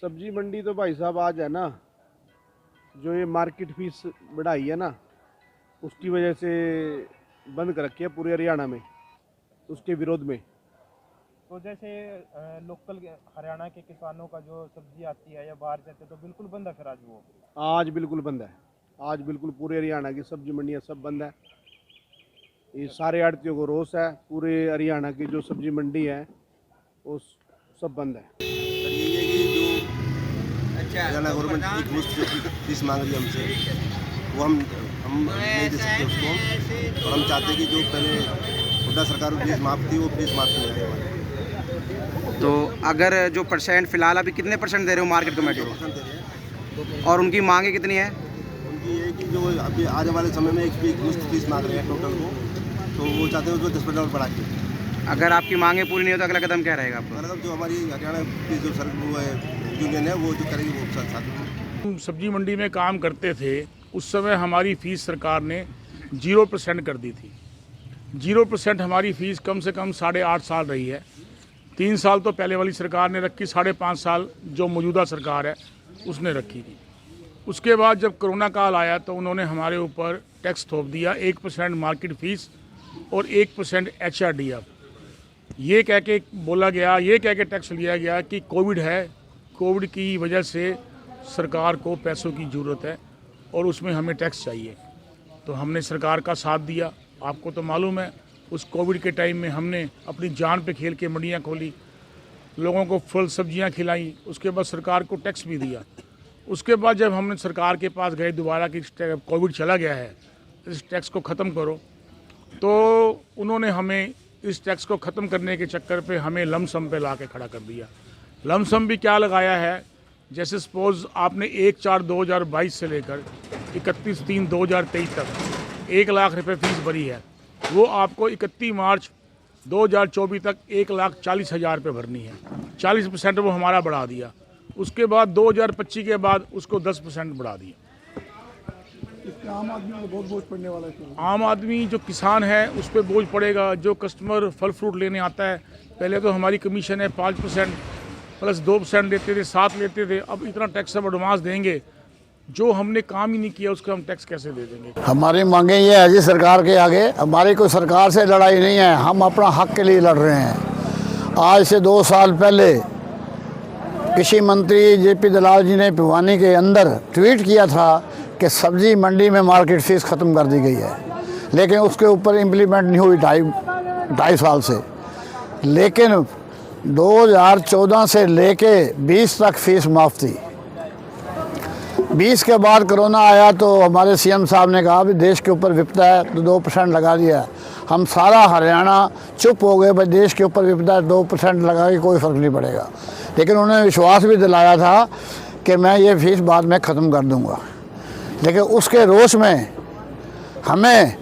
सब्जी मंडी तो भाई साहब आज है ना, जो ये मार्केट फीस बढ़ाई है ना, उसकी वजह से बंद कर रखी है पूरे हरियाणा में, उसके विरोध में। तो जैसे लोकल हरियाणा के किसानों का जो सब्जी आती है या बाहर से आती है तो बिल्कुल बंद है फिर आज वो? आज बिल्कुल बंद है। आज बिल्कुल पूरे हरियाणा की सब्जी मंडियाँ सब बंद है। ये सारे आड़तियों को रोष है। पूरे हरियाणा की जो सब्जी मंडी है वो सब बंद है। सर यही है कि जो हरियाणा गवर्नमेंट एक मुश्त जो फीस मांग रही है हमसे, वो हम नहीं दे सकते उसको। और हम चाहते हैं कि जो पहले हुड्डा सरकार की फीस माफ़ थी वो फीस माफ़ नहीं है हमारी। तो अगर जो परसेंट फिलहाल अभी कितने परसेंट दे रहे हो मार्केट कमेटी को, और उनकी मांगे कितनी है? उनकी ये कि जो अभी आने वाले समय में एक मुश्त फीस मांग रहे हैं टोटल को, तो वो चाहते हैं उसको 10% और बढ़ा के। अगर आपकी मांगे पूरी नहीं हो तो अगला कदम क्या रहेगा आपका? मतलब जो हमारी हरियाणा की जो सर वो है यूनियन है वो जो करेगी वो साथ। हम सब्जी मंडी में काम करते थे, उस समय हमारी फ़ीस सरकार ने 0% कर दी थी। 0% हमारी फ़ीस कम से कम 8.5 साल रही है। 3 साल तो पहले वाली सरकार ने रखी, 5.5 साल जो मौजूदा सरकार है उसने रखी थी। उसके बाद जब कोरोना काल आया तो उन्होंने हमारे ऊपर टैक्स थोप दिया, 1% मार्केट फ़ीस और 1% HRDF। ये कह के बोला गया, ये कह के टैक्स लिया गया कि कोविड है, कोविड की वजह से सरकार को पैसों की ज़रूरत है और उसमें हमें टैक्स चाहिए। तो हमने सरकार का साथ दिया। आपको तो मालूम है उस कोविड के टाइम में हमने अपनी जान पे खेल के मंडियाँ खोली, लोगों को फल सब्जियाँ खिलाई, उसके बाद सरकार को टैक्स भी दिया। उसके बाद जब हमने सरकार के पास गए दोबारा कि कोविड चला गया है, इस टैक्स को ख़त्म करो, तो उन्होंने हमें इस टैक्स को ख़त्म करने के चक्कर पे हमें लमसम पे ला के खड़ा कर दिया। लमसम भी क्या लगाया है, जैसे सपोज़ आपने 1/4/2022 से लेकर 31/3/2023 तक 1 लाख रुपये फ़ीस भरी है, वो आपको 31 मार्च 2024 तक 1,40,000 रुपये भरनी है। 40% वो हमारा बढ़ा दिया। उसके बाद 2025 के बाद उसको 10% बढ़ा दिया। आम आदमी को बहुत बोझ पड़ने वाला है। आम आदमी जो किसान है उस पर बोझ पड़ेगा। जो कस्टमर फल फ्रूट लेने आता है, पहले तो हमारी कमीशन है 5% प्लस 2% लेते थे, 7 लेते थे। अब इतना टैक्स सब एडवांस देंगे, जो हमने काम ही नहीं किया उसका हम टैक्स कैसे दे देंगे? हमारी मांगे ये है जी सरकार के आगे, हमारी कोई सरकार से लड़ाई नहीं है, हम अपना हक के लिए लड़ रहे हैं। आज से 2 साल पहले कृषि मंत्री JP दलाल जी ने भिवानी के अंदर ट्वीट किया था कि सब्जी मंडी में मार्केट फीस ख़त्म कर दी गई है, लेकिन उसके ऊपर इम्प्लीमेंट नहीं हुई 2.5 साल से। लेकिन 2014 से लेके 20 तक फीस माफ़ थी। 20 के बाद कोरोना आया तो हमारे CM साहब ने कहा भी देश के ऊपर विपदा है तो 2% लगा दिया। हम सारा हरियाणा चुप हो गए, भाई देश के ऊपर विपदा है 2% लगा के कोई फ़र्क नहीं पड़ेगा। लेकिन उन्होंने विश्वास भी दिलाया था कि मैं ये फ़ीस बाद में ख़त्म कर दूंगा, लेकिन उसके रोष में हमें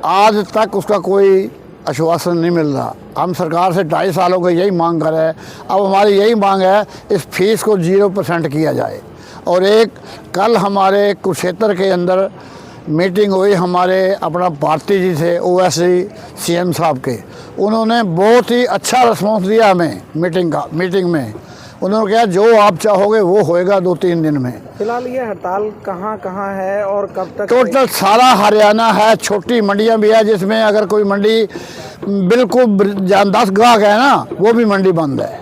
आज तक उसका कोई आश्वासन नहीं मिल रहा। हम सरकार से 2.5 सालों से यही मांग कर रहे हैं। अब हमारी यही मांग है इस फीस को 0% किया जाए। और एक कल हमारे कुरुक्षेत्र के अंदर मीटिंग हुई, हमारे अपना भारती जी थे OSD CM साहब के, उन्होंने बहुत ही अच्छा रिस्पॉन्स दिया हमें मीटिंग में। उन्होंने कहा जो आप चाहोगे वो होएगा 2-3 दिन में। फिलहाल ये हड़ताल कहाँ है और कब तक? टोटल सारा हरियाणा है, छोटी मंडियां भी है जिसमें अगर कोई मंडी बिल्कुल 10 ग्राहक है ना, वो भी मंडी बंद है।